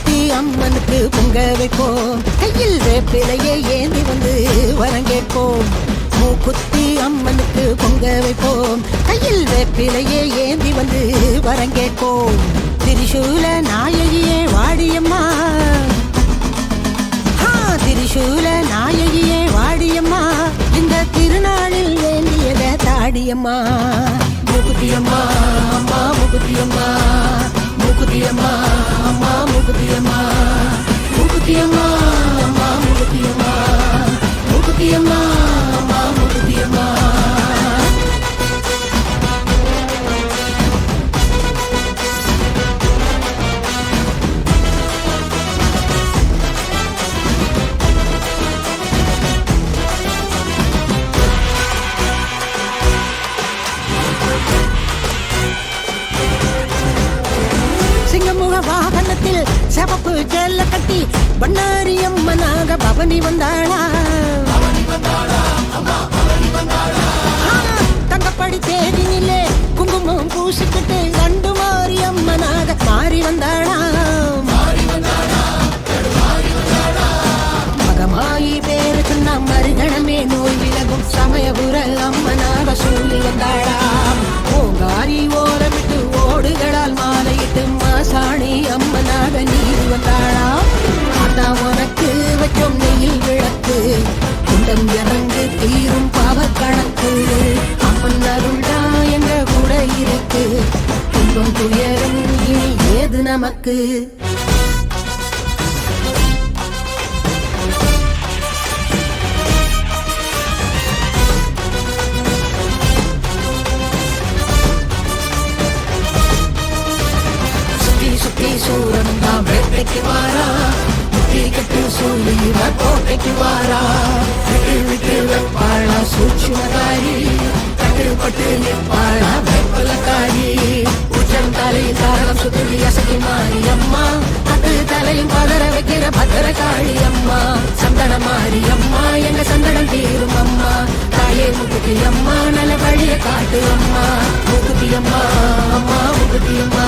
மூக்குத்தி அம்மனுக்கு பொங்க வைப்போம், கையில் வேப்பிலையே ஏந்தி வந்து வரங்கேற்போம். மூக்குத்தி அம்மனுக்கு பொங்க வைப்போம், கையில் வேப்பிலையே ஏந்தி வந்து வரங்கேற்போம். திரிசூல நாயகியே வாடியம்மா, திரிசூல நாயகியே வாடியம்மா, இந்த திருநாளில் வேண்டியத தாடியம்மா. மூக்குத்தியம்மா அம்மா மூக்குத்தியம்மா, மூக்குத்தியம்மா அம்மா மூக்குத்தியம்மா, மூக்குத்தியம்மா அம்மா மூக்குத்தியம்மா, மூக்குத்தியம்மா அம்மா மூக்குத்தியம்மா. சிங்கமுக வாகனத்தில் சிவப்பு ஜெல்ல கட்டி பண்ணாரி அம்மனாக பவனி வந்தாளா. தங்கப்படி தேடினிலே குங்குமம் பூசிக்கிட்டு கண்டு மாறி அம்மனாக மாறி வந்தாளா. மகமாயி பேரு சொன்ன மறுகணமே நோய் விலகும் சமயபுர அம்மனாக சொல்லி வந்தாளா. ஓங்காரி ஓரமிட்டு ஓடுகளால் மாலையிட்டு மாசாணி அம்மனாக நீர் வந்தாளா. ஆத்தா உனக்கு வச்சோம் நெயில் விளக்கு, குண்டம் இறங்கு தீரும் பாவ கணக்கு. அம்மன் அருள்டா எங்க கூட இருக்கு, துன்பம் துயரம் இனி ஏது நமக்கு. சுத்தி சூரன் தான் வேட்டைக்கு வாரா, முட்டி கட்டு சொல்லி கோட்டைக்கு வாரா. விட்டு விட்டு வைப்பாளா சூட்சுமகாரி, கட்டுப்பட்டு நிற்பாளா வெப்பலக்காரி. உச்சம் தலை தாரம் சுத்தி அசைக்கு மாறி அம்மா, அது தலையும் பதற வைக்கிற பதற காளி அம்மா. சந்தன மாறி அம்மா எங்க சந்தனம் தீரும் அம்மா, தாயே முக்குத்தி அம்மா நல்ல வழிய காட்டு அம்மா. முக்குத்தி அம்மா அம்மா முக்குத்தி அம்மா.